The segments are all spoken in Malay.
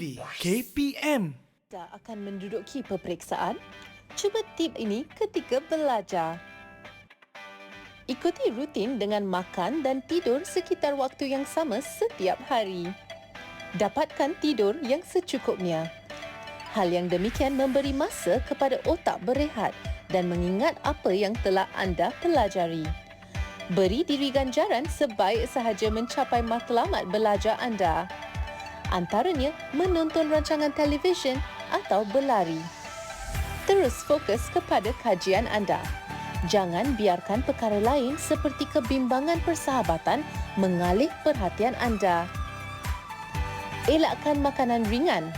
TV KPM. Akan menduduki peperiksaan? Cuba tip ini ketika belajar. Ikuti rutin dengan makan dan tidur sekitar waktu yang sama setiap hari. Dapatkan tidur yang secukupnya. Hal yang demikian memberi masa kepada otak berehat dan mengingat apa yang telah anda pelajari. Beri diri ganjaran sebaik sahaja mencapai matlamat belajar anda. Antaranya menonton rancangan televisyen atau berlari. Terus fokus kepada kajian anda. Jangan biarkan perkara lain seperti kebimbangan persahabatan mengalih perhatian anda. Elakkan makanan ringan.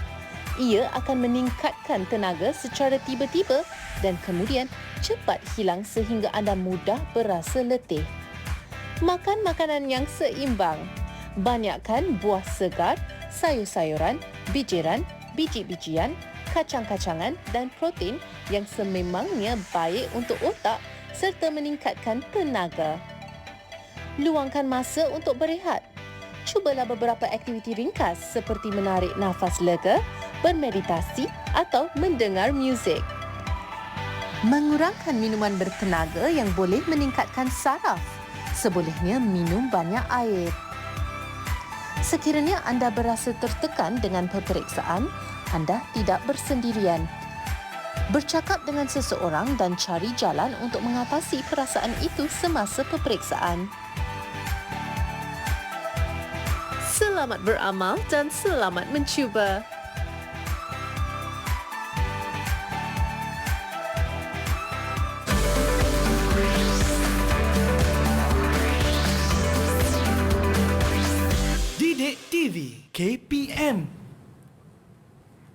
Ia akan meningkatkan tenaga secara tiba-tiba dan kemudian cepat hilang sehingga anda mudah berasa letih. Makan makanan yang seimbang. Banyakkan buah segar, sayur-sayuran, bijiran, biji-bijian, kacang-kacangan dan protein yang sememangnya baik untuk otak serta meningkatkan tenaga. Luangkan masa untuk berehat. Cubalah beberapa aktiviti ringkas seperti menarik nafas lega, bermeditasi atau mendengar muzik. Mengurangkan minuman bertenaga yang boleh meningkatkan saraf. Sebolehnya minum banyak air. Sekiranya anda berasa tertekan dengan peperiksaan, anda tidak bersendirian. Bercakap dengan seseorang dan cari jalan untuk mengatasi perasaan itu semasa peperiksaan. Selamat beramal dan selamat mencuba. Didik TV KPM.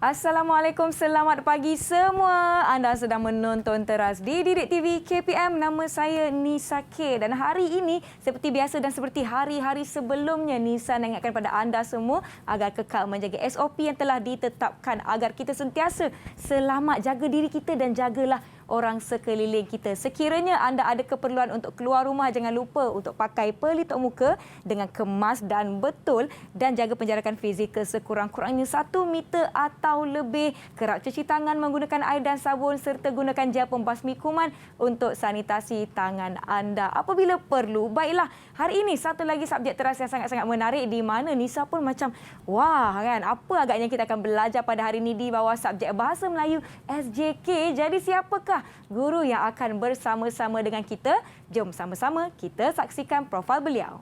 Assalamualaikum, selamat pagi semua. Anda sedang menonton teras di Didik TV KPM. Nama saya Nisa K dan hari ini seperti biasa dan seperti hari-hari sebelumnya, Nisa nak ingatkan pada anda semua agar kekal menjaga SOP yang telah ditetapkan agar kita sentiasa selamat, jaga diri kita dan jagalah orang sekeliling kita. Sekiranya anda ada keperluan untuk keluar rumah, jangan lupa untuk pakai pelitup muka dengan kemas dan betul dan jaga penjarakan fizikal sekurang-kurangnya 1 meter atau lebih. Kerap cuci tangan menggunakan air dan sabun serta gunakan gel pembasmi kuman untuk sanitasi tangan anda apabila perlu. Baiklah, hari ini satu lagi subjek teras yang sangat-sangat menarik di mana Nisa pun macam wah kan, apa agaknya kita akan belajar pada hari ini di bawah subjek Bahasa Melayu SJK. Jadi siapakah guru yang akan bersama-sama dengan kita? Jom sama-sama kita saksikan profil beliau.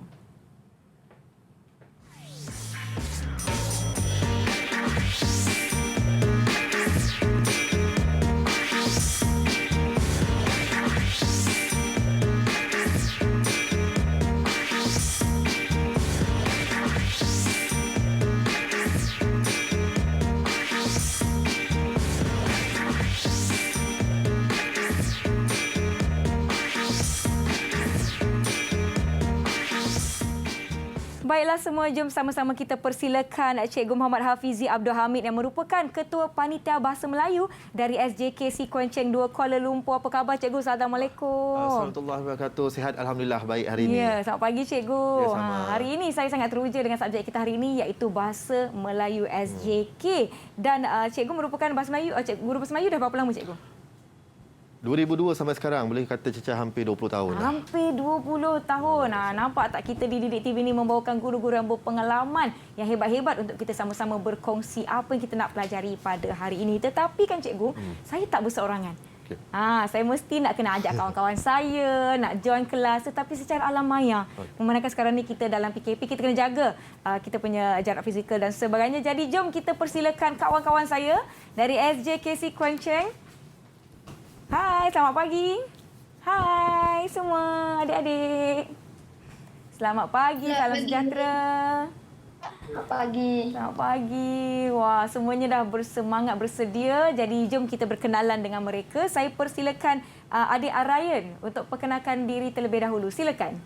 Baiklah semua, jom sama-sama kita persilakan Cikgu Muhammad Hafizi Abdul Hamid yang merupakan Ketua Panitia Bahasa Melayu dari SJK Si Kuancheng 2 Kuala Lumpur. Apa khabar Cikgu? Assalamualaikum. Assalamualaikum warahmatullahi wabarakatuh. Sihat Alhamdulillah, baik hari ini. Ya, selamat pagi Cikgu. Ya, sama. Hari ini saya sangat teruja dengan subjek kita hari ini iaitu Bahasa Melayu SJK. Dan Cikgu merupakan Bahasa Melayu, Guru Bahasa Melayu dah berapa lama Cikgu? 2002 sampai sekarang, boleh kata cecah hampir 20 tahun. Hampir 20 tahun. Nampak tak kita di Didik TV ini membawakan guru-guru yang berpengalaman yang hebat-hebat untuk kita sama-sama berkongsi apa yang kita nak pelajari pada hari ini. Tetapi kan Cikgu, saya tak berseorangan. Okay. Saya mesti nak kena ajak kawan-kawan saya, nak join kelas tetapi secara alam maya. Memandangkan sekarang ni kita dalam PKP, kita kena jaga kita punya jarak fizikal dan sebagainya. Jadi jom kita persilakan kawan-kawan saya dari SJKC Kuancheng. Hai, selamat pagi. Hai semua adik-adik. Selamat pagi, salam sejahtera. Selamat pagi. Selamat pagi. Wah, semuanya dah bersemangat, bersedia. Jadi jom kita berkenalan dengan mereka. Saya persilakan adik Ryan untuk perkenalkan diri terlebih dahulu. Silakan.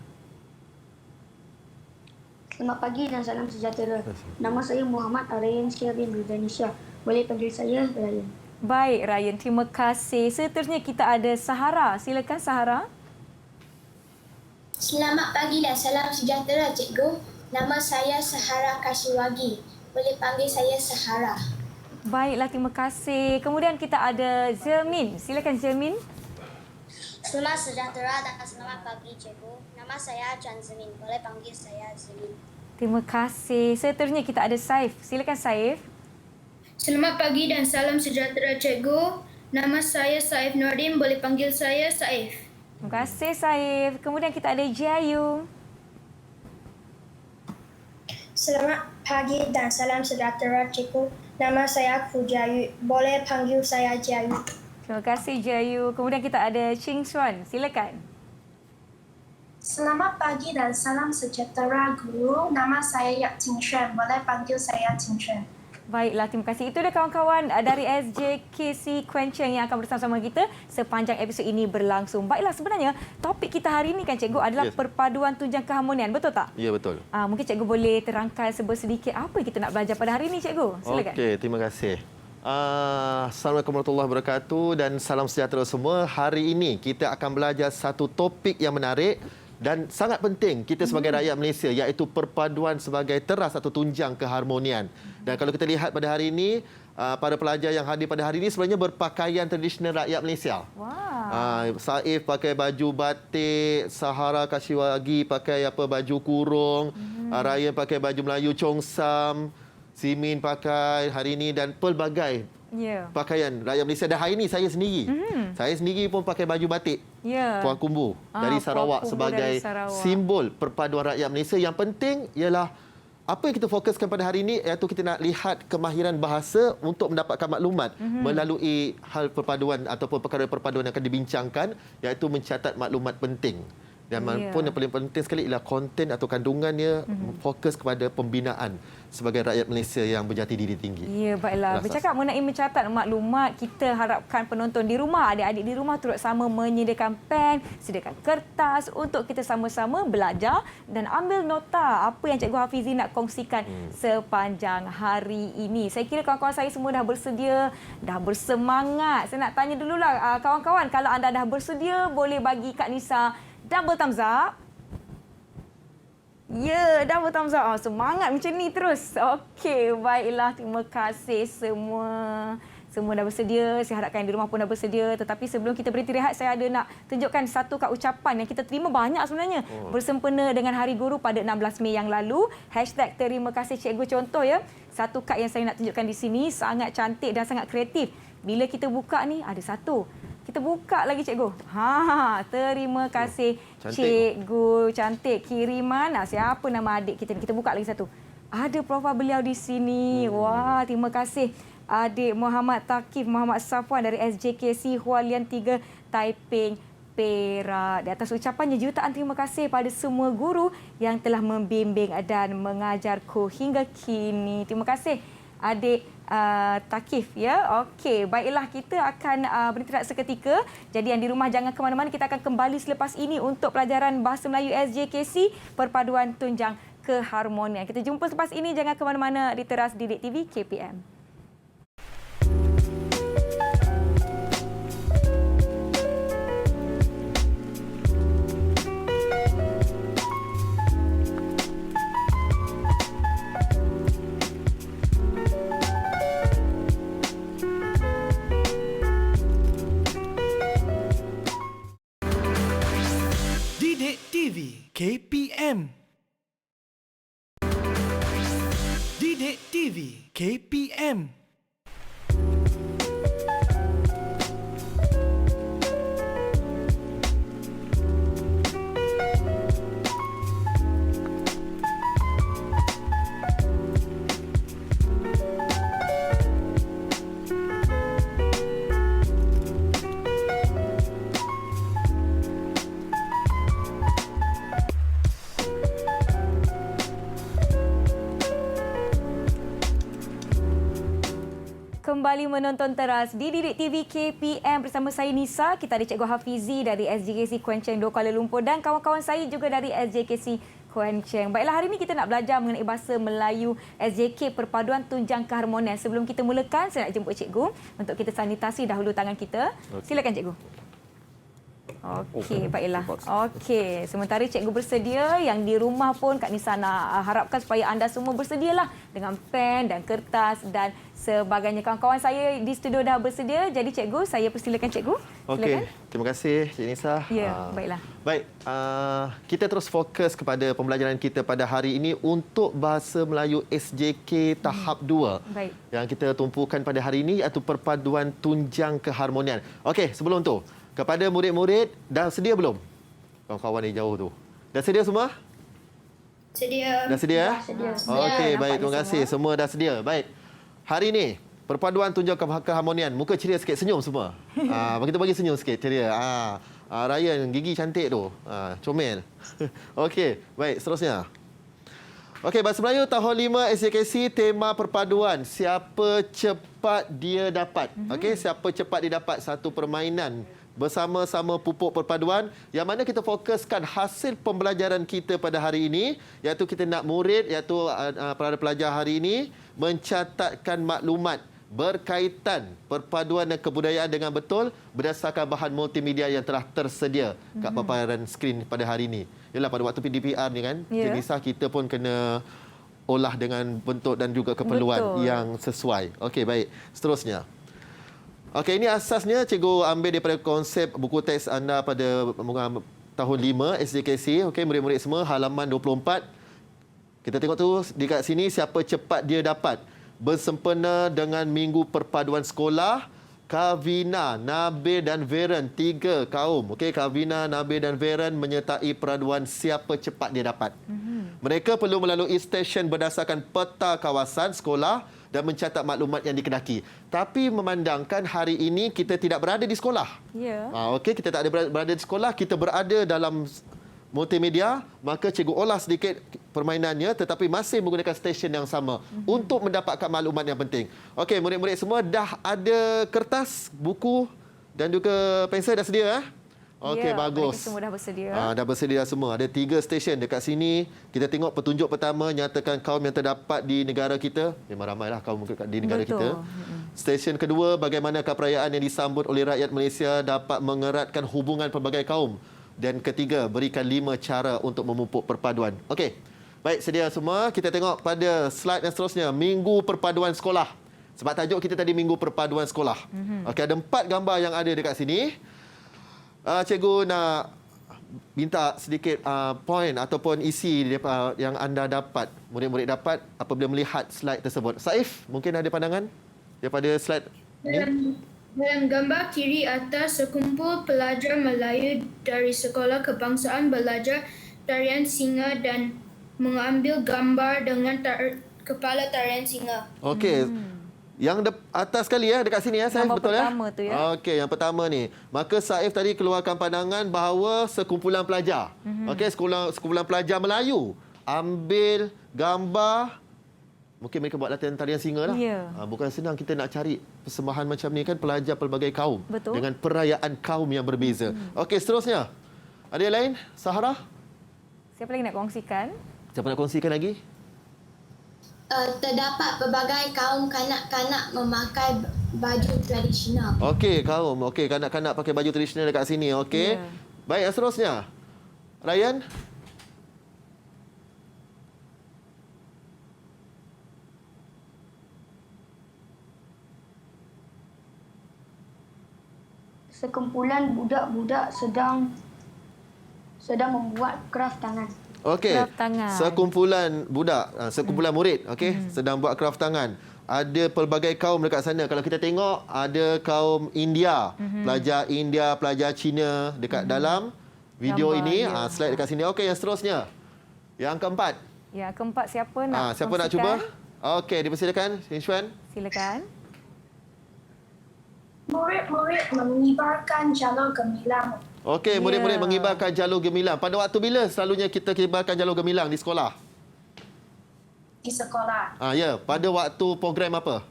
Selamat pagi dan salam sejahtera. Nama saya Muhammad Ryan Syarin Rudanisha. Boleh panggil saya Ryan. Baik, Ryan. Terima kasih. Seterusnya kita ada Sahara. Silakan, Sahara. Selamat pagi dan salam sejahtera, Cikgu. Nama saya Sahara Kashiwagi. Boleh panggil saya Sahara. Baiklah, terima kasih. Kemudian kita ada Zelmin. Silakan Zelmin. Selamat sejahtera dan selamat pagi, cikgu. Nama saya Chan Zemin. Boleh panggil saya Zemin. Terima kasih. Seterusnya kita ada Saif. Silakan Saif. Selamat pagi dan salam sejahtera, cikgu. Nama saya Saif Nordin. Boleh panggil saya Saif. Terima kasih Saif. Kemudian kita ada Jayu. Selamat pagi dan salam sejahtera, cikgu. Nama saya Fujayu. Boleh panggil saya Jayu. Terima kasih Jayu. Kemudian kita ada Ching Xuan. Silakan. Selamat pagi dan salam sejahtera, guru. Nama saya Yap Ting Xuan. Boleh panggil saya Ting Xuan. Baiklah, terima kasih. Itu dia kawan-kawan dari SJKC Kuan Cheng yang akan bersama-sama kita sepanjang episod ini berlangsung. Baiklah, sebenarnya topik kita hari ini kan cikgu adalah perpaduan tunjang keharmonian. Betul tak? Ya, betul. Mungkin cikgu boleh terangkan sedikit apa yang kita nak belajar pada hari ini, cikgu. Silakan. Okey, terima kasih. Assalamualaikum warahmatullahi wabarakatuh dan salam sejahtera semua. Hari ini kita akan belajar satu topik yang menarik dan sangat penting kita sebagai rakyat Malaysia, iaitu perpaduan sebagai teras atau tunjang keharmonian. Dan kalau kita lihat pada hari ini, para pelajar yang hadir pada hari ini sebenarnya berpakaian tradisional rakyat Malaysia. Wow. Saif pakai baju batik, Sahara Kashiwagi pakai baju kurung, Ryan pakai baju Melayu Chongsam, Simin pakai hari ini dan pelbagai pakaian rakyat Malaysia. Dan hari ini saya sendiri. Saya sendiri pun pakai baju batik. Puan Kumbu dari Sarawak sebagai simbol perpaduan rakyat Malaysia. Yang penting ialah apa yang kita fokuskan pada hari ini, iaitu kita nak lihat kemahiran bahasa untuk mendapatkan maklumat melalui hal perpaduan ataupun perkara perpaduan yang akan dibincangkan, iaitu mencatat maklumat penting. Dan pun yang paling penting sekali ialah konten atau kandungannya fokus kepada pembinaan sebagai rakyat Malaysia yang berjati diri tinggi. Ya, baiklah. Bercakap mengenai mencatat maklumat, kita harapkan penonton di rumah, adik-adik di rumah turut sama menyediakan pen, sediakan kertas untuk kita sama-sama belajar dan ambil nota apa yang Cikgu Hafizi nak kongsikan sepanjang hari ini. Saya kira kawan-kawan saya semua dah bersedia, dah bersemangat. Saya nak tanya dululah kawan-kawan, kalau anda dah bersedia, boleh bagi Kak Nisa double thumbs up. Ya, double thumbs up. Semangat macam ni terus. Okey, baiklah. Terima kasih semua. Semua dah bersedia. Saya harapkan yang di rumah pun dah bersedia. Tetapi sebelum kita berhenti rehat, saya ada nak tunjukkan satu kad ucapan yang kita terima banyak sebenarnya. Bersempena dengan Hari Guru pada 16 Mei yang lalu. # terima kasih cikgu, contoh ya. Satu kad yang saya nak tunjukkan di sini sangat cantik dan sangat kreatif. Bila kita buka ni, ada satu. Kita buka lagi cikgu. Terima kasih cikgu. Cantik kiriman. Siapa nama adik kita ni? Kita buka lagi satu. Ada profil beliau di sini. Wah, terima kasih adik Muhammad Takif Muhammad Safwan dari SJKC Hualian 3 Taiping, Perak. Di atas ucapannya, jutaan terima kasih pada semua guru yang telah membimbing dan mengajarku hingga kini. Terima kasih adik Takif ya. Okey, baiklah, kita akan berhenti seketika. Jadi yang di rumah jangan ke mana-mana, kita akan kembali selepas ini untuk pelajaran Bahasa Melayu SJKC Perpaduan Tunjang Keharmonian. Kita jumpa selepas ini, jangan ke mana-mana di teras Didik TV KPM. Didik TV KPM. Didik TV KPM. Kembali menonton teras di Didik TV KPM bersama saya Nisa. Kita ada Cikgu Hafizi dari SJKC Kuan Cheng 2 Kuala Lumpur dan kawan-kawan saya juga dari SJKC Kuan Cheng. Baiklah, hari ini kita nak belajar mengenai bahasa Melayu SJK Perpaduan Tunjang Keharmonian. Sebelum kita mulakan, saya nak jemput cikgu untuk kita sanitasi dahulu tangan kita. Silakan cikgu. Okey, baiklah. Okey, sementara cikgu bersedia, yang di rumah pun Kak Nisa nak harapkan supaya anda semua bersedialah dengan pen dan kertas dan sebagainya. Kawan-kawan saya di studio dah bersedia. Jadi cikgu, saya persilakan cikgu. Okey, terima kasih Cik Nisa. Ya, baiklah. Baik, kita terus fokus kepada pembelajaran kita pada hari ini untuk Bahasa Melayu SJK tahap 2. Baik. Yang kita tumpukan pada hari ini iaitu perpaduan tunjang keharmonian. Okey, sebelum tu, kepada murid-murid, dah sedia belum? Kawan-kawan yang jauh tu. Dah sedia semua? Sedia. Dah sedia? Sedia. Okey, nampak baik. ni Terima kasih. Semua dah sedia. Baik. Hari ini, perpaduan tunjang keharmonian. Muka ceria sikit, senyum semua. Kita bagi senyum sikit, ceria. Ryan, gigi cantik tu. Comel. Okey, baik. Seterusnya. Okey, Bahasa Melayu tahun 5 SJKC, tema perpaduan. Siapa cepat dia dapat. Okey, siapa cepat dia dapat satu permainan bersama-sama pupuk perpaduan yang mana kita fokuskan hasil pembelajaran kita pada hari ini, iaitu kita nak murid, iaitu para pelajar hari ini mencatatkan maklumat berkaitan perpaduan dan kebudayaan dengan betul berdasarkan bahan multimedia yang telah tersedia kat paparan skrin pada hari ini. Yalah, pada waktu PDPR ni kan, Ya. Nisa, kita pun kena olah dengan bentuk dan juga keperluan yang sesuai. Okey, baik. Seterusnya. Okey, ini asasnya cikgu ambil daripada konsep buku teks anda pada tahun 5 SJKC. Okey, murid-murid semua, halaman 24. Kita tengok tu dekat sini, siapa cepat dia dapat. Bersempena dengan Minggu Perpaduan Sekolah, Kavina, Nabil dan Veren, 3 kaum. Okey, Kavina, Nabil dan Veren menyertai peraduan siapa cepat dia dapat. Mereka perlu melalui stesen berdasarkan peta kawasan sekolah dan mencatat maklumat yang dikenaki. Tapi memandangkan hari ini kita tidak berada di sekolah. Ya. Okey, kita tak ada berada di sekolah, kita berada dalam multimedia, maka cikgu olah sedikit permainannya tetapi masih menggunakan stesen yang sama untuk mendapatkan maklumat yang penting. Okey, murid-murid semua dah ada kertas, buku dan juga pensel dah sedia? Okey, Ya, bagus. mereka semua dah bersedia. Dah bersedia semua. Ada 3 stesen dekat sini. Kita tengok petunjuk pertama, nyatakan kaum yang terdapat di negara kita. Memang ramailah kaum di negara Betul. kita. Stesen kedua, bagaimanakah perayaan yang disambut oleh rakyat Malaysia dapat mengeratkan hubungan pelbagai kaum. Dan ketiga, berikan 5 cara untuk memupuk perpaduan. Okey, baik, sedia semua. Kita tengok pada slide yang seterusnya. Minggu Perpaduan Sekolah. Sebab tajuk kita tadi Minggu Perpaduan Sekolah. Okey, ada 4 gambar yang ada dekat sini. Cikgu nak minta sedikit poin ataupun isi yang anda dapat, murid-murid dapat apabila melihat slide tersebut. Saif, mungkin ada pandangan daripada slide ni? Dalam gambar kiri atas, sekumpul pelajar Melayu dari Sekolah Kebangsaan belajar tarian singa dan mengambil gambar dengan kepala tarian singa. Okey. Yang atas sekali dekat sini Saif, Gambar betul pertama tu ya. Okey, yang pertama ni. Maka Saif tadi keluarkan pandangan bahawa sekumpulan pelajar. Okey, sekumpulan pelajar Melayu ambil gambar. Mungkin mereka buat latihan tarian singa lah. Ya. Bukan senang kita nak cari persembahan macam ni kan, pelajar pelbagai kaum. Betul. Dengan perayaan kaum yang berbeza. Okey, seterusnya. Ada yang lain? Sahara? Siapa lagi nak kongsikan? Siapa nak kongsikan lagi? Terdapat pelbagai kaum kanak-kanak memakai baju tradisional. Okey, kaum. Okey, kanak-kanak pakai baju tradisional dekat sini. Okey. Ya. Baik, yang seterusnya. Ryan? Sekumpulan budak-budak sedang membuat kraft tangan. Okey. Kraft tangan. Sekumpulan budak, sekumpulan murid, okey, sedang buat kraft tangan. Ada pelbagai kaum dekat sana. Kalau kita tengok, ada kaum India, pelajar India, pelajar Cina dekat dalam video Gambar, ini. ya. Slide dekat sini. Okey, yang seterusnya. Yang keempat. Ya, keempat siapa nak Siapa nak cuba? Okey, dipersilakan. Xin Xuan. Silakan. Murid-murid mengibarkan jalur gemilang. Okey, murid-murid Ya. mengibarkan jalur gemilang. Pada waktu bila selalunya kita kibarkan jalur gemilang di sekolah? Di sekolah. Ya, pada waktu program apa?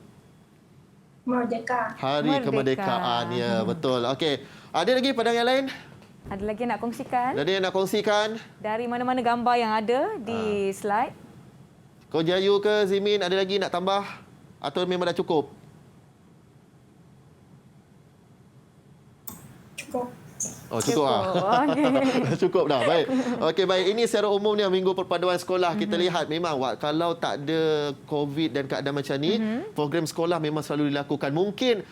Merdeka. Hari Merdeka. Kemerdekaan. Ya, betul. Okey. Ada lagi pandangan yang lain? Ada lagi nak kongsikan? Ada yang nak kongsikan? Dari mana-mana gambar yang ada di slide? Ko Jayu ke Zimin, ada lagi nak tambah? Atau memang dah cukup? Cukup. Oh, cukup ah. Okey. Cukup dah. Baik. Okey, baik. Ini secara umumnya Minggu Perpaduan Sekolah kita lihat memang kalau tak ada COVID dan keadaan macam ni, program sekolah memang selalu dilakukan. Mungkin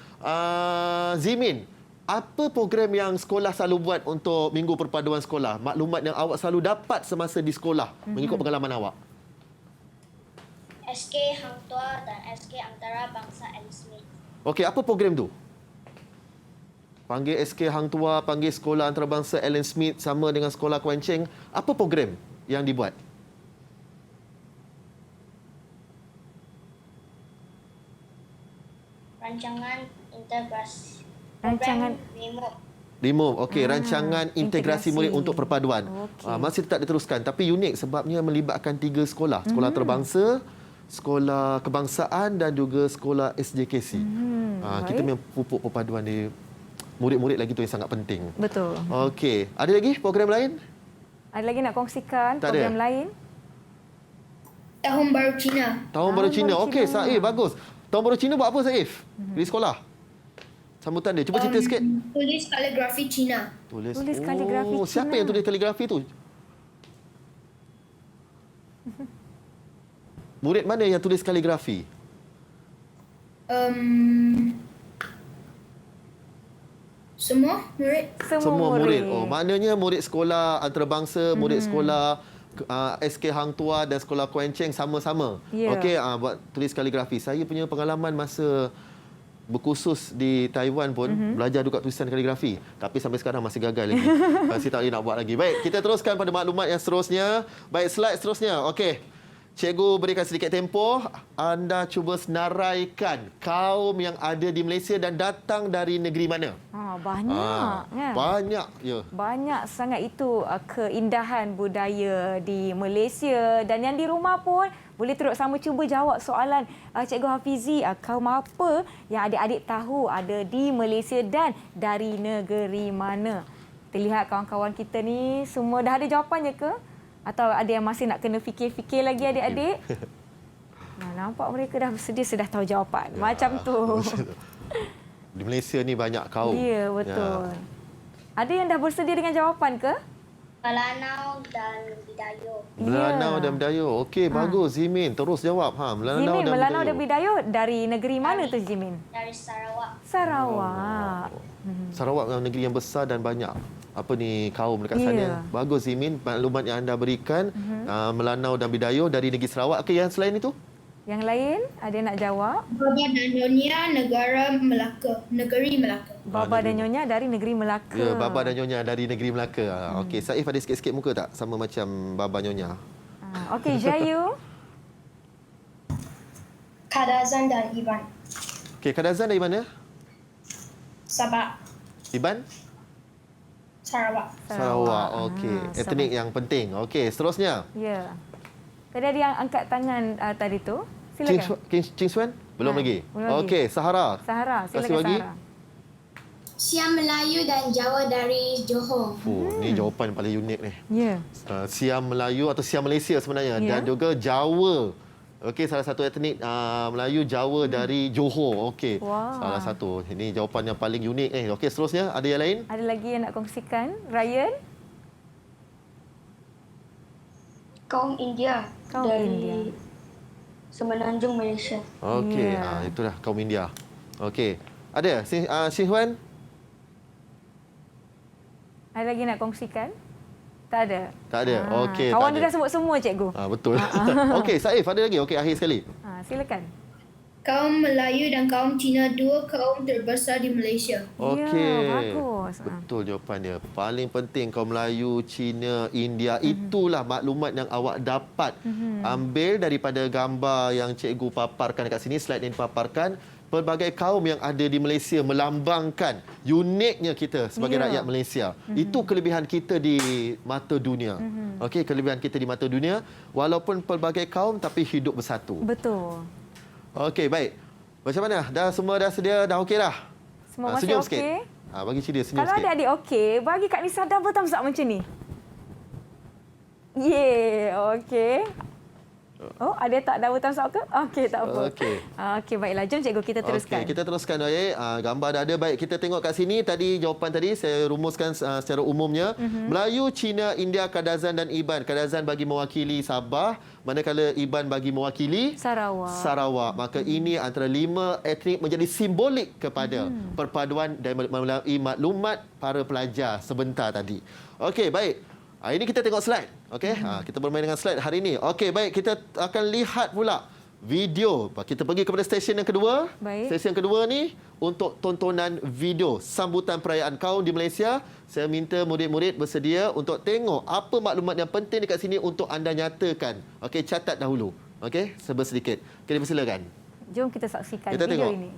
Zimin, apa program yang sekolah selalu buat untuk Minggu Perpaduan Sekolah? Maklumat yang awak selalu dapat semasa di sekolah mengikut pengalaman awak. SK Hang Tuah dan SK Antarabangsa Ellen Smith. Okey, apa program tu? Panggil SK Hang Tuah, panggil Sekolah Antarabangsa Ellen Smith sama dengan Sekolah Kuan Cheng. Apa program yang dibuat? Rancangan integrasi. Rancangan RIMUM, okey, rancangan integrasi murid untuk perpaduan. Okey. Masih tetap diteruskan tapi unik sebabnya melibatkan 3 sekolah. Sekolah antarabangsa, sekolah kebangsaan dan juga sekolah SJKC. Kita memang pupuk perpaduan di murid-murid lagi tu yang sangat penting. Betul. Okey, ada lagi program lain? Ada lagi nak kongsikan Tak program ada. lain? Tahun Baru Cina. Tahun Baru Cina. Okey, Saif, bagus. Tahun Baru Cina buat apa, Saif? Di sekolah? Sambutan dia. Cuba cerita sikit. Tulis kaligrafi Cina. Tulis kaligrafi siapa Cina. yang tulis kaligrafi tu? Murid mana yang tulis kaligrafi? Semua murid. Semua murid. Oh, maknanya murid sekolah antarabangsa, murid sekolah SK Hang Tuah dan sekolah Kuan Cheng sama-sama. Ya. Okey, buat tulis kaligrafi. Saya punya pengalaman masa berkursus di Taiwan pun belajar juga tulisan kaligrafi. Tapi sampai sekarang masih gagal lagi. Masih tak boleh nak buat lagi. Baik, kita teruskan pada maklumat yang seterusnya. Baik, slide seterusnya. Okey. Cikgu berikan sedikit tempoh. Anda cuba senaraikan kaum yang ada di Malaysia dan datang dari negeri mana? Banyak. Kan? Banyak, ya. Banyak sangat itu keindahan budaya di Malaysia dan yang di rumah pun boleh turut sama cuba jawab soalan Cikgu Hafizi, kaum apa yang adik-adik tahu ada di Malaysia dan dari negeri mana. Kita lihat kawan-kawan kita ni semua dah ada jawapannya ke? Atau ada yang masih nak kena fikir-fikir lagi adik-adik? Nampak mereka dah bersedia sudah tahu jawapan. Macam tu. Di Malaysia ni banyak kaum. Ya, betul. Ada yang dah bersedia dengan jawapan ke? Melanau dan Bidayuh. Melanau dan Bidayuh. Okey, bagus Zimin. Terus jawab. Zimin, Melanau dan Bidayuh dari negeri mana tu Zimin? Dari Sarawak. Sarawak. Sarawak adalah negeri yang besar dan banyak kaum dekat sana. Bagus Zimin, maklumat yang anda berikan. Melanau dan Bidayuh dari negeri Sarawak. Okey, yang selain itu? Yang lain ada yang nak jawab? Baba dan Nyonya negeri Melaka. Baba dan Nyonya dari negeri Melaka. Ya, Baba dan Nyonya dari negeri Melaka. Okey, Saif ada sikit-sikit muka tak sama macam Baba Nyonya? Okey, Jayu. Kadazan dan Iban. Okey, Kadazan dari mana? Sabak. Iban? Sarawak. Sarawak. Okey, etnik yang penting. Okey, seterusnya. Ya. Tadi ada yang angkat tangan tadi tu. Silakan. Ching Suan? Belum lagi. belum lagi. Okey, Sahara. Sahara, Kasih silakan bagi. Sahara. Siam Melayu dan Jawa dari Johor. Ni jawapan paling unik ni. Ya. Siam Melayu atau Siam Malaysia sebenarnya Ya. dan juga Jawa. Okey, salah satu etnik Melayu Jawa dari Johor. Okey. Wah. Salah satu. Ini jawapan yang paling unik ni. Okey, seterusnya ada yang lain? Ada lagi yang nak kongsikan? Ryan? Kaum India Kaum dari India. Semenanjung Malaysia. Okey, Ya. itulah kaum India. Okey. Ada Shin Huan? Ada lagi nak kongsikan? Tak ada? Tak ada. Okey, Kawan tak dia ada. dah sebut semua, cikgu. Betul. Okey, Saif ada lagi. Okey, akhir sekali. Silakan. Kaum Melayu dan kaum Cina, dua kaum terbesar di Malaysia. Okey. Ya, bagus. Betul jawapan dia. Paling penting kaum Melayu, Cina, India, itulah maklumat yang awak dapat ambil daripada gambar yang cikgu paparkan dekat sini, slide yang dipaparkan. Pelbagai kaum yang ada di Malaysia melambangkan uniknya kita sebagai rakyat Malaysia. Itu kelebihan kita di mata dunia. Okey, kelebihan kita di mata dunia walaupun pelbagai kaum tapi hidup bersatu. Betul. Okey, baik. Macam mana? Semua dah sedia? Dah okey dah? Semua masih senyum okey? sikit. Bagi ceria senyum Kalau sikit. adik-adik okey, bagi Kak Nisa double thumbs up macam ni. Okey. Oh, ada tak double thumbs up ke? Okey, tak apa. Okey. Okey, baiklah. Jom cikgu kita teruskan. Okey, kita teruskan. Gambar dah ada. Baik, kita tengok kat sini. Tadi jawapan tadi saya rumuskan secara umumnya. Melayu, Cina, India, Kadazan dan Iban. Kadazan bagi mewakili Sabah, manakala Iban bagi mewakili Sarawak. Maka ini antara 5 etnik menjadi simbolik kepada perpaduan dan melalui maklumat para pelajar sebentar tadi. Okey, baik. Ini kita tengok slide. Okey, kita bermain dengan slide hari ini. Okey, baik, kita akan lihat pula video. Kita pergi kepada stesen yang kedua. Baik. Stesen yang kedua ni untuk tontonan video sambutan perayaan kaum di Malaysia. Saya minta murid-murid bersedia untuk tengok apa maklumat yang penting dekat sini untuk anda nyatakan. Okey, catat dahulu. Okey, sedikit. Okey, dipersilakan. Jom kita saksikan Kita video tengok. ini.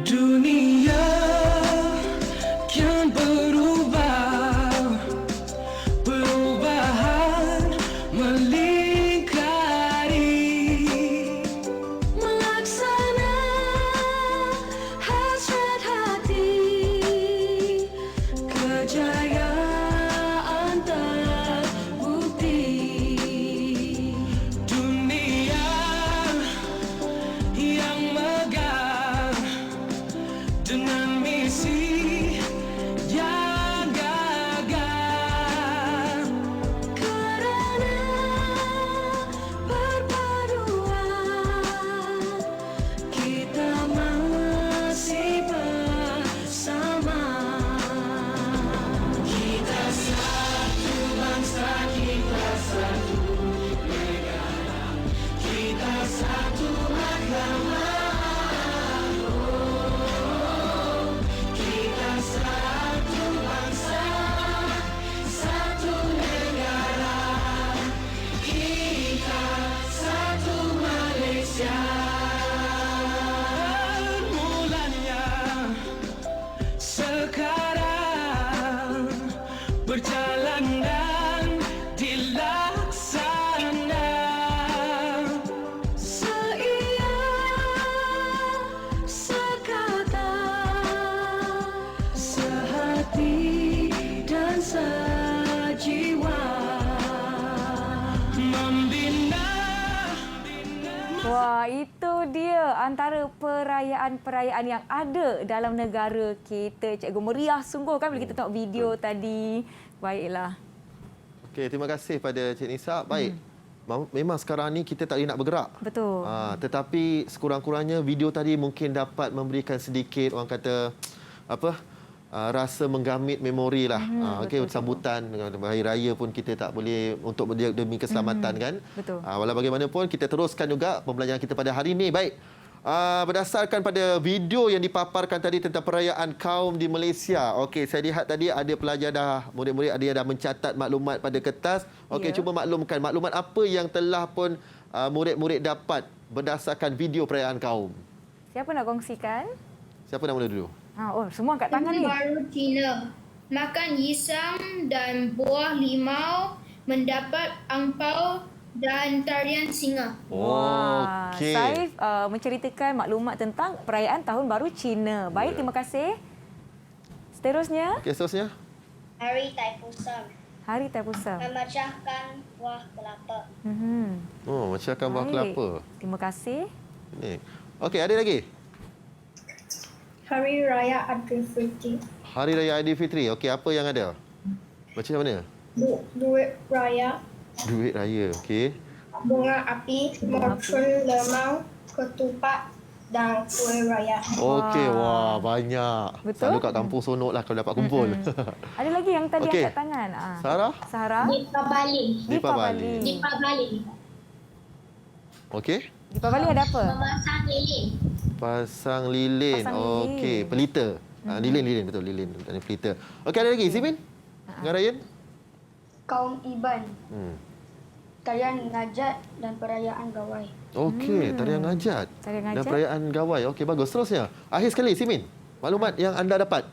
Dunia kian berubah, perubahan melingkari, melaksana hasrat hati, kejayaan terbukti. Dunia yang megah dengan misi yang gagah, kerana perpaduan kita masih bersama. Kita satu bangsa, kita satu negara, kita satu agama. Kita satu bangsa, satu negara, kita satu Malaysia. Mulanya sekarang berjalan dan dilaksana, seia sekata, sehati dan sejiwa, membina. Wah, itu dia antara perayaan-perayaan yang ada dalam negara kita. Cikgu, meriah sungguh kan bila kita tengok video tadi. Baiklah. Okey, terima kasih pada Cik Nisa. Baik. Memang sekarang ni kita tak boleh nak bergerak. Betul. Tetapi sekurang-kurangnya video tadi mungkin dapat memberikan sedikit orang kata rasa menggamit memori lah. Okey, sambutan hari raya pun kita tak boleh untuk demi keselamatan kan. Betul. Walau bagaimanapun kita teruskan juga pembelajaran kita pada hari ini. Baik. Berdasarkan pada video yang dipaparkan tadi tentang perayaan kaum di Malaysia. Okey, saya lihat tadi ada pelajar murid-murid ada yang dah mencatat maklumat pada kertas. Okey, cuba maklumkan maklumat apa yang telah pun murid-murid dapat berdasarkan video perayaan kaum. Siapa nak kongsikan? Siapa nak mula dulu? Semua kat tangan ni. Baru Cina. Makan pisang dan buah limau, mendapat angpau dan tarian singa. Wah, Okey. Saif menceritakan maklumat tentang perayaan Tahun Baru Cina. Baik, terima kasih. Seterusnya, Okey, seterusnya. Hari Taipusam, Hari Taipusam. memecahkan buah kelapa. Oh, macam buah Baik. kelapa. Terima kasih. Ni. Okey, ada lagi? Hari Raya Aidilfitri, Hari Raya Aidilfitri. Okey, apa yang ada? Macam mana? duit raya, Duit raya. Okey. bunga api, mercun lemau, ketupat dan kuih raya. Okey, wah banyak. Betul? Selalu kat kampung sonok lah kalau dapat kumpul. Ada lagi yang tadi Okey. angkat tangan. Sarah? Sarah. Dipabali. Dipabali. Dipabali. Okey. Dipabali ada apa? Memasang lilin. Pasang lilin. Pasang lilin. Okey, pelita. Lilin betul, lilin. Dan pelita. Okey, ada lagi? Simin? Dengan Ryan? Kaum Iban, tarian ngajat dan perayaan gawai. Okey, tarian ngajat. Tarian Dan ngajat. perayaan gawai. Okey, bagus. Seterusnya. Akhir sekali, Simin. Maklumat yang anda dapat.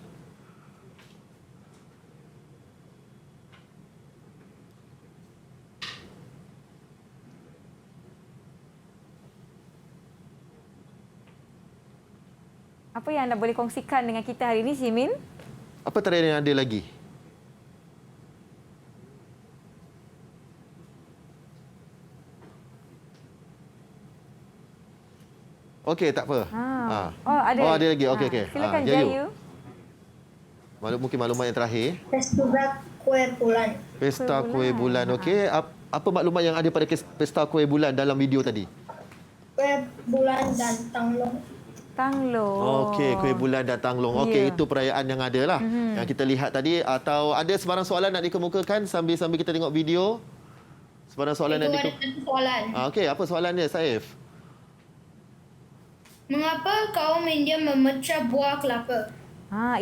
Apa yang anda boleh kongsikan dengan kita hari ini, Simin? Apa tarian yang ada lagi? Okey, tak apa. Oh, ada. Oh, ada lagi. Okey, okey. Silakan, Jayu. Mungkin maklumat yang terakhir. Festival Kuih Bulan. Pesta Kuih Bulan. Okey. Apa maklumat yang ada pada Pesta Kuih Bulan dalam video tadi? Kuih Bulan dan Tanglong. Tanglong. Okey, Kuih Bulan dan Tanglong. Okey, itu perayaan yang ada lah. Yang kita lihat tadi. Atau ada sebarang soalan nak dikemukakan sambil kita tengok video? Sebarang soalan nak Ada dikemukakan? satu soalan. Okey, apa soalannya, Saif? Mengapa kaum India memecah buah kelapa?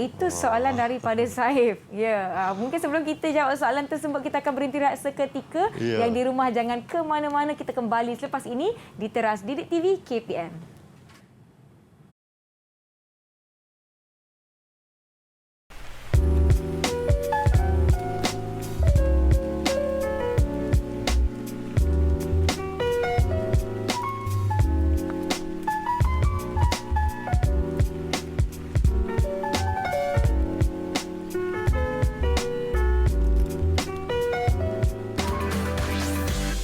Itu soalan daripada Saif. Ya, mungkin sebelum kita jawab soalan tersebut, kita akan berhenti rehat seketika. Ya. Yang di rumah jangan ke mana-mana, kita kembali selepas ini di Teras Didik TV KPM.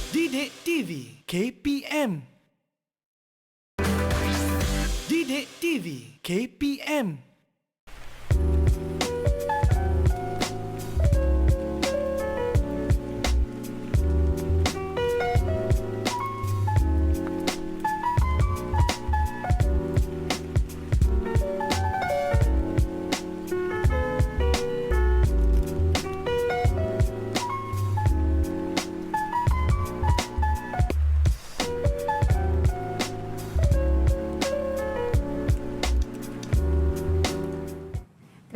Didik TV KPM. Didik TV KPM.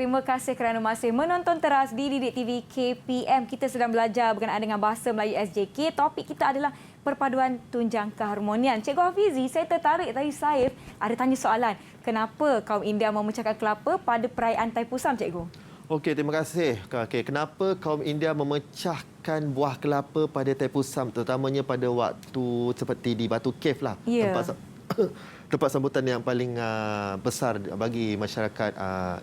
Terima kasih kerana masih menonton teras di Didik TV KPM. Kita sedang belajar berkenaan dengan bahasa Melayu SJK. Topik kita adalah perpaduan tunjang keharmonian. Cikgu Hafizi, saya tertarik tadi Saif ada tanya soalan. Kenapa kaum India memecahkan kelapa pada perayaan Taipusam, Cikgu? Okey, terima kasih. Okey, kenapa kaum India memecahkan buah kelapa pada Taipusam, terutamanya pada waktu seperti di Batu Cave lah. Ya. Tempat sambutan yang paling besar bagi masyarakat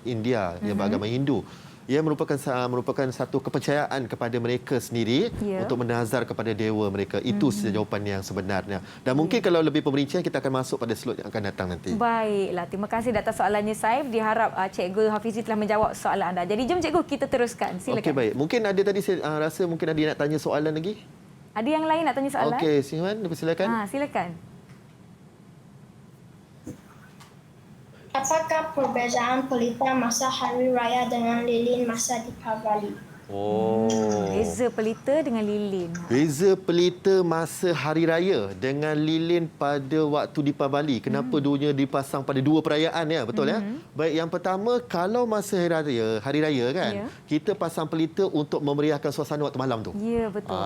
India yang beragama Hindu. Ia merupakan satu kepercayaan kepada mereka sendiri untuk menazar kepada dewa mereka. Itu jawapan yang sebenarnya. Dan mungkin kalau lebih pemerincian kita akan masuk pada slot yang akan datang nanti. Baiklah, terima kasih atas soalannya Saif. Diharap Cikgu Hafizi telah menjawab soalan anda. Jadi jom Cikgu kita teruskan. Silakan. Okey, baik. Mungkin ada tadi saya rasa mungkin ada nak tanya soalan lagi. Ada yang lain nak tanya soalan? Okey, Siwan, silakan. Silakan. Apakah perbezaan pelita masa Hari Raya dengan lilin masa Deepavali? Beza pelita dengan lilin. Beza pelita masa Hari Raya dengan lilin pada waktu Deepavali. Kenapa duanya dipasang pada dua perayaan ya, betul ya? Baik, yang pertama kalau masa Hari Raya kan, kita pasang pelita untuk memeriahkan suasana waktu malam tu. Ya, betul.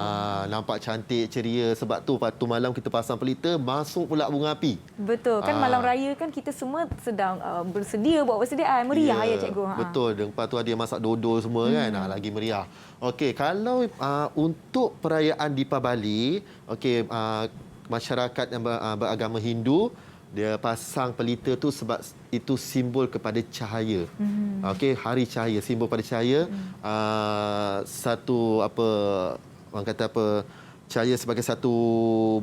Nampak cantik, ceria, sebab tu waktu malam kita pasang pelita, masuk pula bunga api. Betul, kan malam raya kan kita semua sedang bersedia buat persediaan meriah ya Cikgu. Betul, lepas tu ada yang masak dodol semua kan, lagi meriah. Okey, kalau untuk perayaan Deepavali, okey, masyarakat yang beragama Hindu dia pasang pelita tu sebab itu simbol kepada cahaya. Okey, hari cahaya, simbol pada cahaya. Satu orang kata cahaya sebagai satu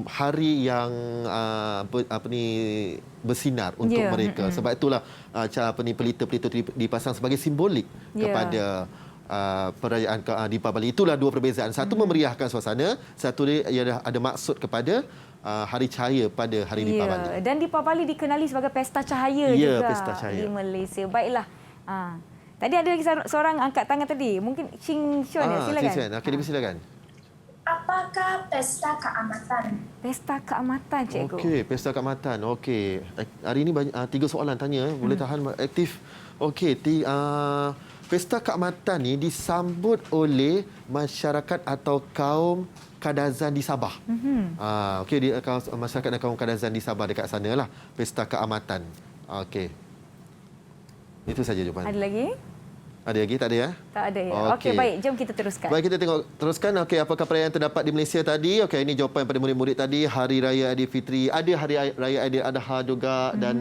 hari yang bersinar untuk mereka. Sebab itulah pelita-pelita dipasang sebagai simbolik kepada perayaan Deepavali. Itulah dua perbezaan. Satu memeriahkan suasana, satu dia ada maksud kepada hari cahaya pada hari Deepavali. Dan Deepavali dikenali sebagai pesta cahaya juga pesta cahaya di Malaysia. Baiklah. Tadi ada lagi seorang angkat tangan tadi. Mungkin Ching Shon silakan. Ching Shon, okey, silakan. Apakah pesta keamatan? Pesta keamatan, Cikgu. Okey, pesta keamatan. Okey. Hari ini banyak 3 soalan tanya. Boleh tahan aktif. Okey, pesta keamatan ni disambut oleh masyarakat atau kaum Kadazan di Sabah. Okey, masyarakat dan kaum Kadazan di Sabah dekat sana lah. Pesta keamatan. Okey. Itu saja jawapan. Ada lagi? Ada lagi? Tak ada ya? Tak ada ya. Okey. Okey, baik. Jom kita teruskan. Baik, kita tengok teruskan. Okey, apakah perayaan terdapat di Malaysia tadi? Okey, ini jawapan pada murid-murid tadi. Hari Raya Aidilfitri, ada Hari Raya Aidiladha juga dan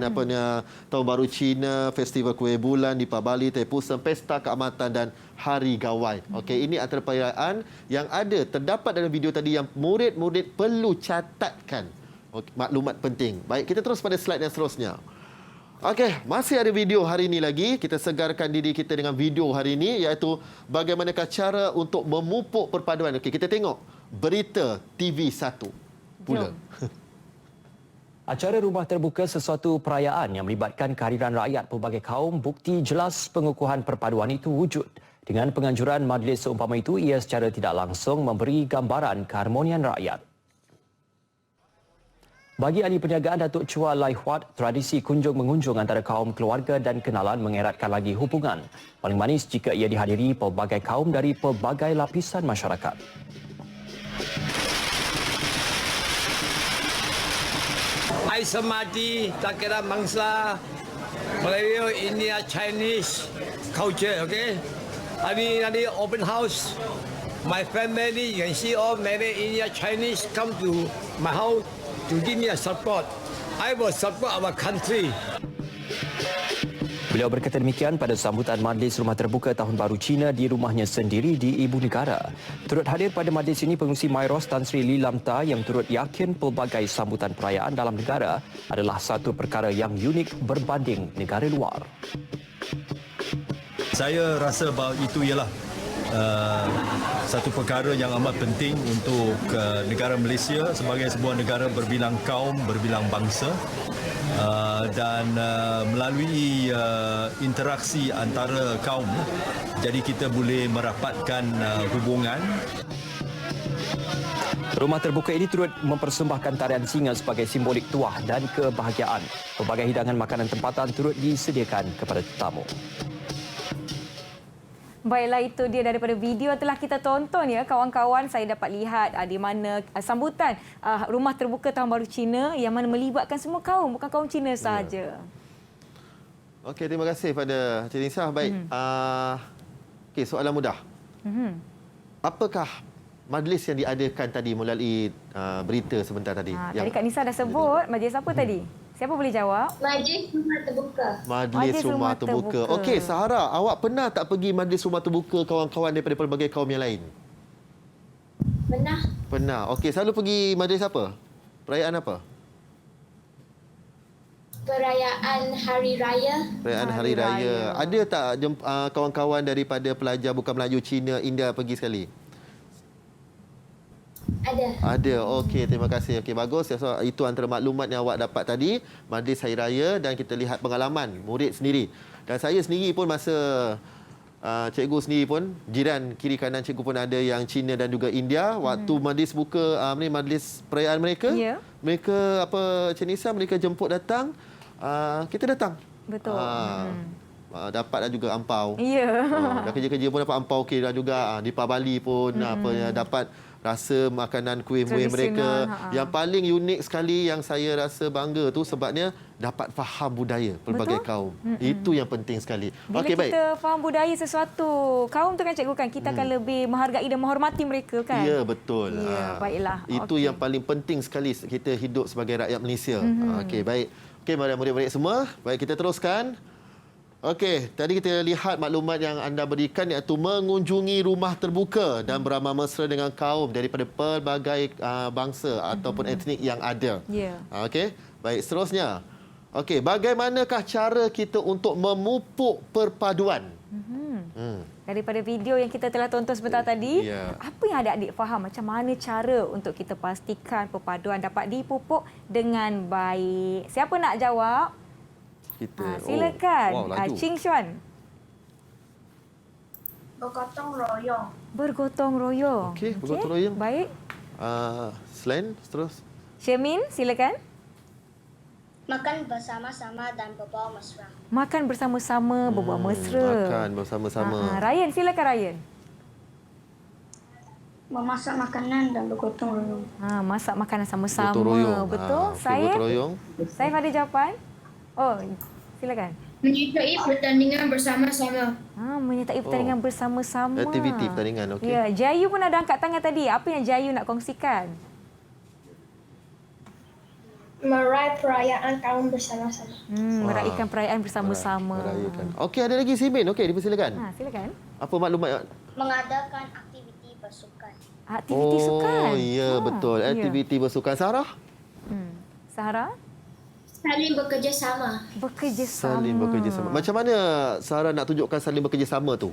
Tahun Baru Cina, Festival Kuih Bulan, Deepavali, Thaipusam, Pesta Keamatan dan Hari Gawai. Okey, ini antara perayaan yang ada terdapat dalam video tadi yang murid-murid perlu catatkan. Okey, maklumat penting. Baik, kita terus pada slide yang seterusnya. Okey, masih ada video hari ini lagi. Kita segarkan diri kita dengan video hari ini iaitu bagaimanakah cara untuk memupuk perpaduan. Okey, kita tengok berita TV1. Pula. Acara Rumah Terbuka sesuatu perayaan yang melibatkan kehadiran rakyat pelbagai kaum, bukti jelas pengukuhan perpaduan itu wujud. Dengan penganjuran majlis seumpama itu, ia secara tidak langsung memberi gambaran keharmonian rakyat. Bagi ahli perniagaan Datuk Chua Lai Huat, tradisi kunjung-mengunjung antara kaum keluarga dan kenalan mengeratkan lagi hubungan. Paling manis jika ia dihadiri pelbagai kaum dari pelbagai lapisan masyarakat. Ai Samadhi, tak kira bangsa, Melayu, India, Chinese culture, okay? Hari open house. My family, you can see all many India, Chinese come to my house to give me a support. I will support our country. Beliau berkata demikian pada sambutan Majlis Rumah Terbuka Tahun Baru Cina di rumahnya sendiri di Ibu Negara. Turut hadir pada majlis ini Pengerusi Mairos Tan Sri Lee Lam Ta yang turut yakin pelbagai sambutan perayaan dalam negara adalah satu perkara yang unik berbanding negara luar. Saya rasa bahawa itu ialah satu perkara yang amat penting untuk negara Malaysia sebagai sebuah negara berbilang kaum, berbilang bangsa dan melalui interaksi antara kaum jadi kita boleh merapatkan hubungan. Rumah terbuka ini turut mempersembahkan tarian singa sebagai simbolik tuah dan kebahagiaan. Pelbagai hidangan makanan tempatan turut disediakan kepada tetamu. Baiklah, itu dia daripada video yang telah kita tonton ya kawan-kawan. Saya dapat lihat di mana sambutan Rumah Terbuka Tahun Baru Cina yang mana melibatkan semua kaum, bukan kaum Cina sahaja. Okey, terima kasih pada Cik Nisa. Baik, okey, soalan mudah. Apakah majlis yang diadakan tadi melalui berita sebentar tadi? Tadi Kak Nisa dah sebut, majlis apa tadi? Siapa boleh jawab? Majlis Rumah Terbuka. Majlis Rumah Terbuka. Okey, Sahara, awak pernah tak pergi majlis Rumah Terbuka kawan-kawan daripada pelbagai kaum yang lain? Pernah. Pernah. Okey, selalu pergi majlis apa? Perayaan apa? Perayaan Hari Raya. Perayaan Hari Raya. Ada tak kawan-kawan daripada pelajar bukan Melayu, Cina, India pergi sekali? Ada. Okey, terima kasih. Okey, bagus. So, itu antara maklumat yang awak dapat tadi, majlis Hari Raya, dan kita lihat pengalaman murid sendiri. Dan saya sendiri pun masa cikgu sendiri pun, jiran kiri kanan cikgu pun ada yang Cina dan juga India. Waktu majlis buka majlis perayaan mereka, mereka Cik Nisa, mereka jemput datang, kita datang. Betul. Dapat juga ampau. Dah kerja-kerja pun dapat ampau okey dah juga. Di Deepavali pun dapat rasa makanan kuih-kuih mereka. Yang paling unik sekali yang saya rasa bangga tu sebabnya dapat faham budaya pelbagai kaum. Itu yang penting sekali. Bila kita faham budaya sesuatu kaum tu kan cikgu kan, kita akan lebih menghargai dan menghormati mereka kan. Ya, betul. Baiklah. Itu yang paling penting sekali kita hidup sebagai rakyat Malaysia. Okey, baik. Okey, mari murid-murid semua. Baik, kita teruskan. Okey, tadi kita lihat maklumat yang anda berikan iaitu mengunjungi rumah terbuka dan beramah mesra dengan kaum daripada pelbagai bangsa ataupun etnik yang ada. Okey, baik, seterusnya. Okey, bagaimanakah cara kita untuk memupuk perpaduan? Daripada video yang kita telah tonton sebentar tadi, apa yang adik-adik faham macam mana cara untuk kita pastikan perpaduan dapat dipupuk dengan baik? Siapa nak jawab? Silakan. Ching Xuan. Bergotong royong. Bergotong royong. Okey, bergotong royong. Baik. Selain, terus. Syamin, silakan. Makan bersama-sama dan berbaur mesra. Makan bersama-sama, berbual mesra. Makan bersama-sama. Ryan, silakan Ryan. Memasak makanan dan bergotong royong. Masak makanan sama-sama. Gotong royong. Betul. Gotong royong. Saya ada jawapan. Oh, silakan. Menyertai pertandingan bersama-sama. Menyertai pertandingan bersama-sama. Aktiviti pertandingan, okey. Ya, Jayu pun ada angkat tangan tadi. Apa yang Jayu nak kongsikan? Meraih perayaan kaum bersama-sama. Meraihkan perayaan bersama-sama. Merayakan. Okey, ada lagi Simin. Okey, dipersilakan. Silakan. Apa maklumat? Mengadakan aktiviti bersukan. Aktiviti sukan. Oh, ya betul. Aktiviti bersukan. Sarah? Sarah? Saling bekerjasama. Saling bekerjasama. Macam mana Sarah nak tunjukkan saling bekerjasama tu?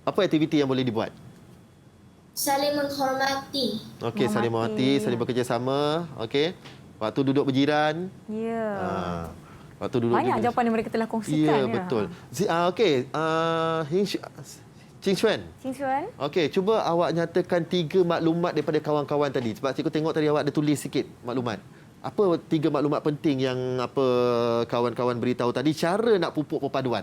Apa aktiviti yang boleh dibuat? Saling menghormati. Okey, saling menghormati, saling bekerjasama. Okey. Waktu duduk berjiran. Ya. Waktu duduk Banyak jawapan yang mereka telah kongsikan. Ya, betul. Okey. Ching Xuan. Okey, cuba awak nyatakan 3 maklumat daripada kawan-kawan tadi. Sebab cikgu tengok tadi awak ada tulis sikit maklumat. Apa 3 maklumat penting yang kawan-kawan beritahu tadi, cara nak pupuk perpaduan?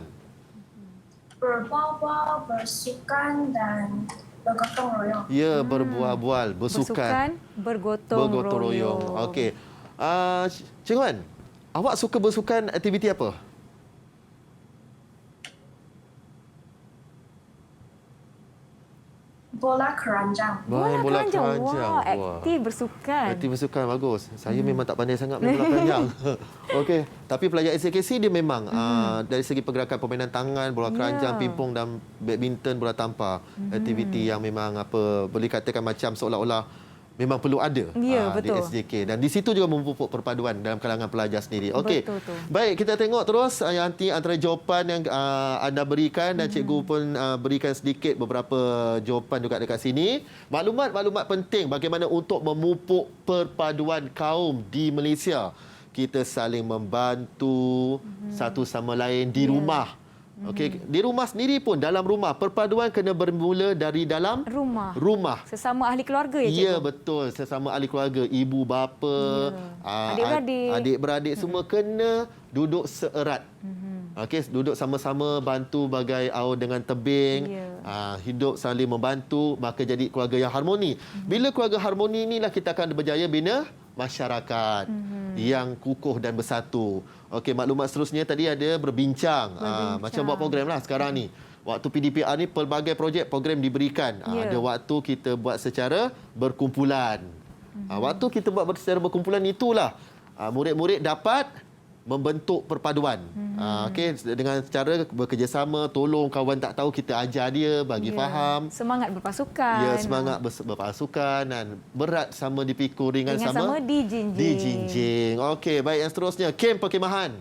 Berbual-bual, bersukan dan bergotong royong. Ya, berbual-bual, bersukan, bergotong royong. Okey. Cik Wan, awak suka bersukan aktiviti apa? Bola keranjang. Bola keranjang. Wah, aktif bersukan. Aktif bersukan, bagus. Saya memang tak pandai sangat main bola keranjang. Okey, tapi pelajar SKKC dia memang dari segi pergerakan permainan tangan, bola keranjang, pingpong dan badminton, bola tampar. Aktiviti yang memang boleh katakan macam seolah-olah memang perlu ada di SJK. Dan di situ juga memupuk perpaduan dalam kalangan pelajar sendiri. Okey. Baik, kita tengok terus nanti antara jawapan yang anda berikan dan cikgu pun berikan sedikit beberapa jawapan juga dekat sini. Maklumat-maklumat penting bagaimana untuk memupuk perpaduan kaum di Malaysia. Kita saling membantu satu sama lain di rumah. Okey, di rumah sendiri pun, dalam rumah, perpaduan kena bermula dari dalam rumah. Sesama ahli keluarga ya, cikgu? Ya, betul. Sesama ahli keluarga, ibu bapa, adik-beradik semua kena duduk seerat. Okey, duduk sama-sama, bantu bagai aur dengan tebing, hidup saling membantu, maka jadi keluarga yang harmoni. Bila keluarga harmoni inilah kita akan berjaya bina masyarakat yang kukuh dan bersatu. Okey, maklumat seterusnya tadi ada berbincang. Macam buat program lah sekarang ni. Waktu PDPR ni pelbagai projek program diberikan. Ada waktu kita buat secara berkumpulan. Waktu kita buat secara berkumpulan itulah murid-murid dapat membentuk perpaduan. Okey, dengan cara bekerjasama, tolong kawan tak tahu, kita ajar dia, bagi faham. Semangat berpasukan. Ya, semangat berpasukan dan berat sama dipikul, ringan sama dijinjing. Okey, baik, yang seterusnya kem perkemahan.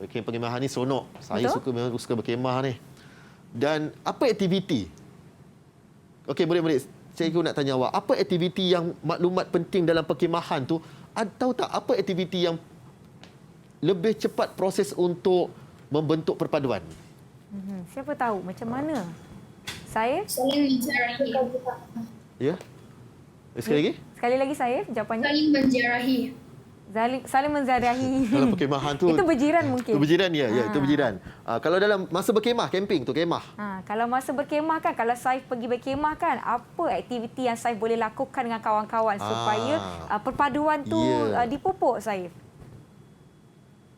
Kem perkemahan ni seronok. Saya suka berkemah ni. Dan apa aktiviti? Okey, murid-murid, cikgu nak tanya awak, apa aktiviti yang maklumat penting dalam perkemahan tu? Tahu tak apa aktiviti yang lebih cepat proses untuk membentuk perpaduan? Siapa tahu macam mana? Saya? Saling menziarahi. Ya? Sekali lagi? Sekali lagi saya jawapannya. Saling menziarahi. Saling menziarahi. Dalam perkemahan tu itu berjiran mungkin. Itu berjiran ya, itu berjiran. Kalau dalam masa berkemah, camping tu kemah. Kalau masa berkemah kan, kalau Saif pergi berkemah kan, apa aktiviti yang Saif boleh lakukan dengan kawan-kawan supaya perpaduan tu dipupuk, Saif?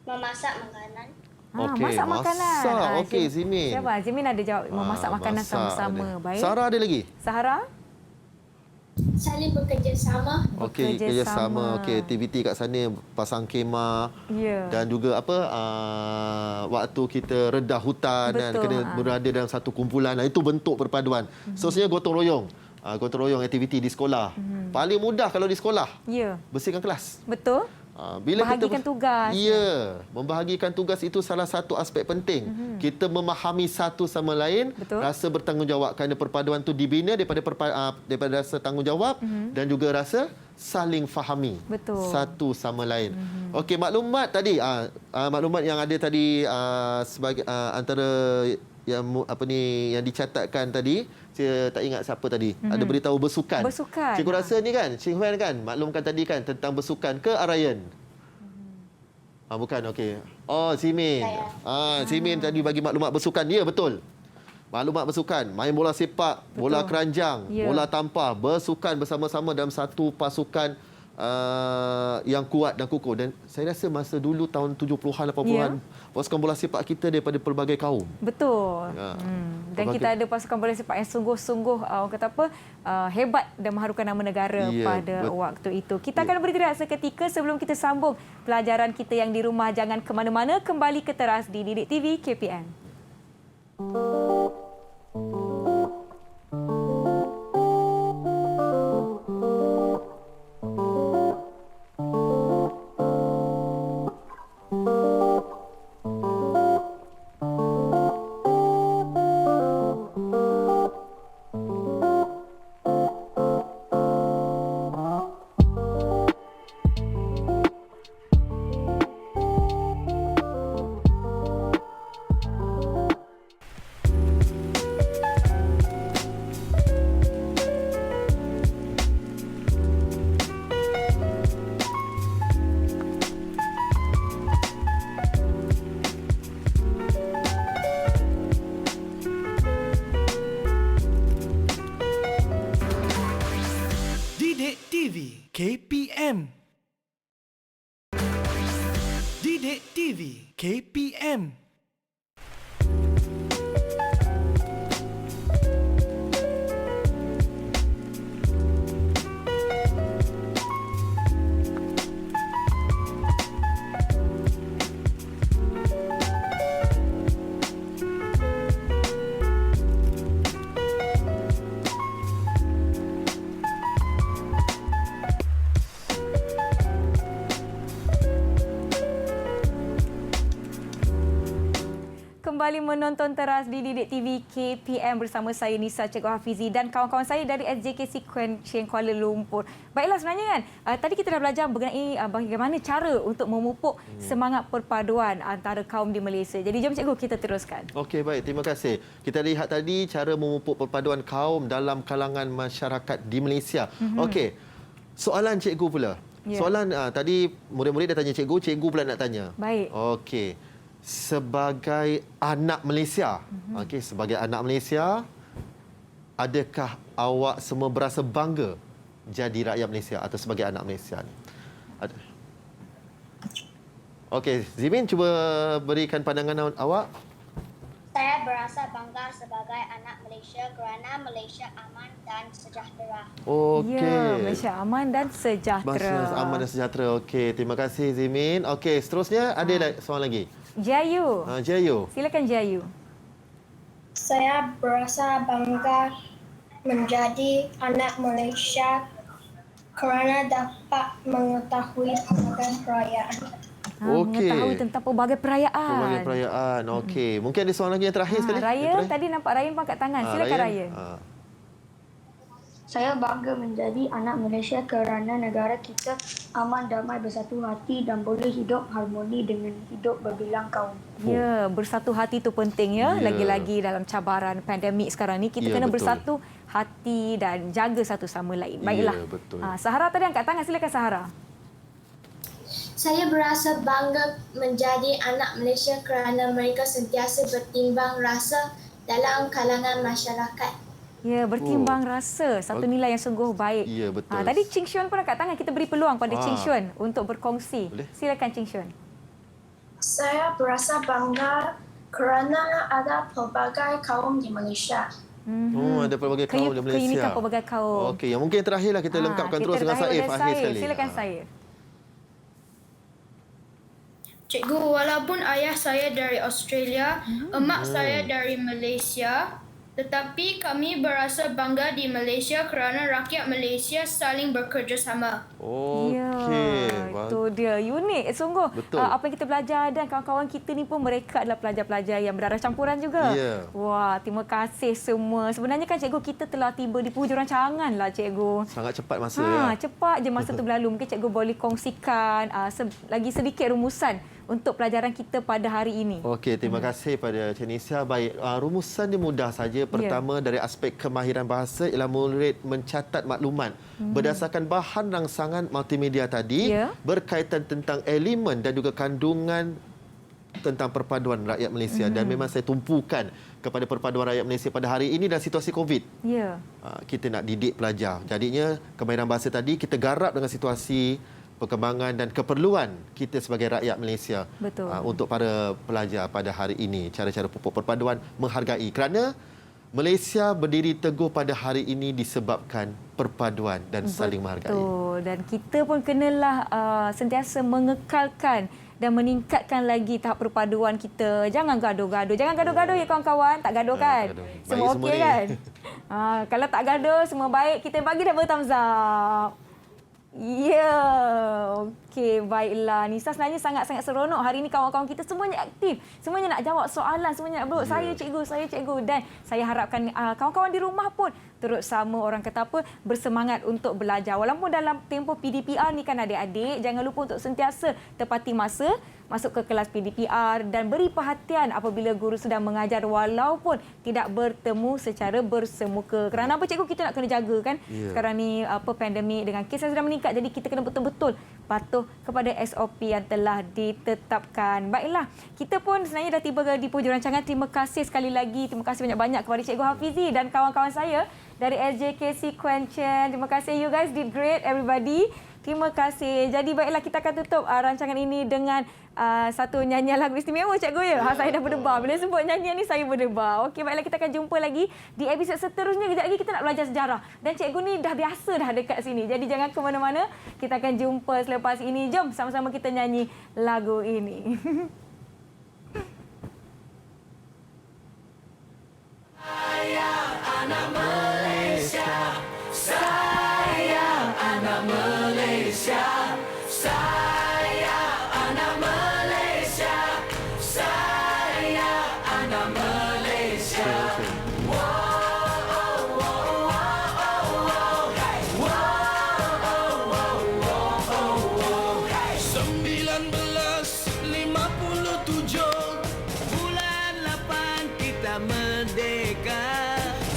Memasak makanan. Masak makanan. Okey, Zimin. Siapa? Zimin ada jawab memasak makanan sama-sama. Baik. Sarah ada lagi? Sahara? Saling bekerjasama. Okey, kerjasama. Okey, aktiviti kat sana pasang kemah. Dan juga waktu kita redah hutan dan kena berada dalam satu kumpulan. Itu bentuk perpaduan. Seterusnya gotong royong. Gotong royong aktiviti di sekolah. Paling mudah kalau di sekolah. Bersihkan kelas. Betul. Bila membahagikan tugas. Ya, membahagikan tugas itu salah satu aspek penting. Kita memahami satu sama lain, rasa bertanggungjawab, kerana perpaduan itu dibina daripada rasa tanggungjawab dan juga rasa saling fahami satu sama lain. Okey, maklumat tadi, maklumat yang ada tadi sebagai antara yang dicatatkan tadi, saya tak ingat siapa tadi. Ada beritahu bersukan. Cikgu rasa ni kan, Cik Huan kan maklumkan tadi kan tentang bersukan ke Arayan? Bukan, okey. Oh, Simin. Simin tadi bagi maklumat bersukan. Ya, betul. Maklumat bersukan, main bola sepak, bola keranjang, bola tampar, bersukan bersama-sama dalam satu pasukan yang kuat dan kukuh. Dan saya rasa masa dulu tahun 70-an, 80-an, pasukan bola sepak kita daripada pelbagai kaum. Betul. Dan kita ada pasukan bola sepak yang sungguh-sungguh orang kata apa, hebat dan mengharumkan nama negara pada waktu itu. Kita akan beri rehat seketika sebelum kita sambung pelajaran kita yang di rumah. Jangan ke mana-mana, kembali ke teras di Didik TV KPM. Didik TV KPM. Didik TV KPM. Kembali menonton teras di Didik TV KPM bersama saya Nisa Cikgu Hafizi dan kawan-kawan saya dari SJKC Kuantan Kuala Lumpur. Baiklah, sebenarnya kan tadi kita dah belajar mengenai bagaimana cara untuk memupuk semangat perpaduan antara kaum di Malaysia. Jadi jom cikgu kita teruskan. Okey, baik, terima kasih. Kita lihat tadi cara memupuk perpaduan kaum dalam kalangan masyarakat di Malaysia. Okey. Soalan cikgu pula. Soalan tadi murid-murid dah tanya cikgu, cikgu pula nak tanya. Baik. Okey. Sebagai anak Malaysia, sebagai anak Malaysia, adakah awak semua berasa bangga jadi rakyat Malaysia atau sebagai anak Malaysia ni? Okey, Zimin cuba berikan pandangan awak. Saya berasa bangga sebagai anak Malaysia kerana Malaysia aman dan sejahtera. Okey. Ya, Malaysia aman dan sejahtera. Malaysia aman dan sejahtera. Okey, terima kasih Zimin. Okey, seterusnya ada soalan lagi. Jayu. Jayu. Silakan Jayu. Saya berasa bangga menjadi anak Malaysia kerana dapat mengetahui pelbagai perayaan. Mengetahui tentang pelbagai perayaan. Pelbagai perayaan. Okey. Mungkin ada soalan lagi yang terakhir sekali. Raya, tadi nampak Ryan pangkat tangan. Silakan Raya. Saya bangga menjadi anak Malaysia kerana negara kita aman, damai, bersatu hati dan boleh hidup harmoni dengan hidup berbilang kaum. Ya, bersatu hati itu penting ya. Lagi-lagi dalam cabaran pandemik sekarang ni kita kena bersatu hati dan jaga satu sama lain. Baiklah. Betul. Sahara tadi angkat tangan. Silakan Sahara. Saya berasa bangga menjadi anak Malaysia kerana mereka sentiasa bertimbang rasa dalam kalangan masyarakat. Ya, bertimbang rasa. Satu nilai yang sungguh baik. Ya, betul. Tadi Ching Xuan pun angkat tangan. Kita beri peluang pada Ching Xuan untuk berkongsi. Boleh? Silakan Ching Xuan. Saya berasa bangga kerana ada pelbagai kaum di Malaysia. Ada pelbagai kaum di Malaysia. Keunikan pelbagai kaum. Okey, yang mungkin terakhirlah kita lengkapkan terus dengan Saif akhir sekali. Silakan Saif. Cikgu, walaupun ayah saya dari Australia, emak saya dari Malaysia, tetapi kami berasa bangga di Malaysia kerana rakyat Malaysia saling bekerjasama. Okey. Itu dia. Unik sungguh. Betul. Apa yang kita belajar dan kawan-kawan kita ni pun mereka adalah pelajar-pelajar yang berdarah campuran juga. Ya. Wah, terima kasih semua. Sebenarnya kan cikgu kita telah tiba di penghujung rancangan lah cikgu. Sangat cepat masa ya. Cepat je masa tu berlalu. Mungkin cikgu boleh kongsikan lagi sedikit rumusan untuk pelajaran kita pada hari ini. Okey, terima kasih pada Cik Nisa. Baik, rumusan dia mudah saja. Pertama, dari aspek kemahiran bahasa ialah murid mencatat maklumat berdasarkan bahan rangsangan multimedia tadi berkaitan tentang elemen dan juga kandungan tentang perpaduan rakyat Malaysia dan memang saya tumpukan kepada perpaduan rakyat Malaysia pada hari ini dan situasi COVID. Ya. Kita nak didik pelajar. Jadinya kemahiran bahasa tadi kita garap dengan situasi perkembangan dan keperluan kita sebagai rakyat Malaysia. Betul. Untuk para pelajar pada hari ini. Cara-cara pupuk perpaduan menghargai kerana Malaysia berdiri teguh pada hari ini disebabkan perpaduan dan saling menghargai. Betul. Dan kita pun kenalah sentiasa mengekalkan dan meningkatkan lagi tahap perpaduan kita. Jangan gaduh-gaduh. Jangan gaduh-gaduh ya kawan-kawan. Tak gaduh kan? Semua okey kan? Kalau tak gaduh, semua baik. Kita bagi double thumbs up. Ya, okey, baiklah. Nisa sebenarnya sangat-sangat seronok. Hari ini kawan-kawan kita semuanya aktif. Semuanya nak jawab soalan, semuanya nak beruk. Saya cikgu. Dan saya harapkan kawan-kawan di rumah pun turut sama orang kata apa, bersemangat untuk belajar. Walaupun dalam tempoh PDPR ni kan adik-adik, jangan lupa untuk sentiasa tepati masa, masuk ke kelas PDPR dan beri perhatian apabila guru sedang mengajar walaupun tidak bertemu secara bersemuka. Kerana apa cikgu, kita nak kena jaga kan. Sekarang ni pandemik dengan kes yang sedang meningkat, jadi kita kena betul-betul patuh kepada SOP yang telah ditetapkan. Baiklah, kita pun sebenarnya dah tiba di penghujung rancangan. Terima kasih sekali lagi. Terima kasih banyak-banyak kepada Cikgu Hafizi dan kawan-kawan saya dari SJKC Kuanchen. Terima kasih, you guys did great everybody. Terima kasih. Jadi baiklah, kita akan tutup rancangan ini dengan satu nyanyian lagu istimewa cikgu ya. Saya dah berdebar. Bila sebut nyanyian ni saya berdebar. Okey, baiklah, kita akan jumpa lagi di episod seterusnya. Kejap lagi kita nak belajar sejarah. Dan cikgu ni dah biasa dah dekat sini. Jadi jangan ke mana-mana. Kita akan jumpa selepas ini. Jom sama-sama kita nyanyi lagu ini. Sayang anak Malaysia, sayang anak Malaysia, sayang anak Malaysia, sayang anak Malaysia.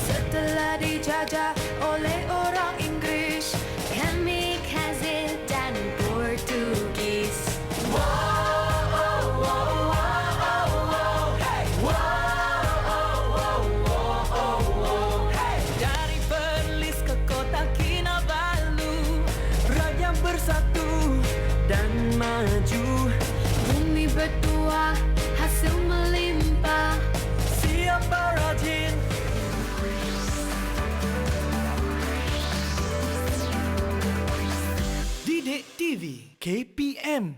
Setelah dijajah oleh orang Inggris, Kamikaze dan Portugis. Dari Perlis ke kota Kinabalu, rakyat bersatu dan maju. Bumi bertuah, hasil melimpah. Siapa rajin? Didik TV KPM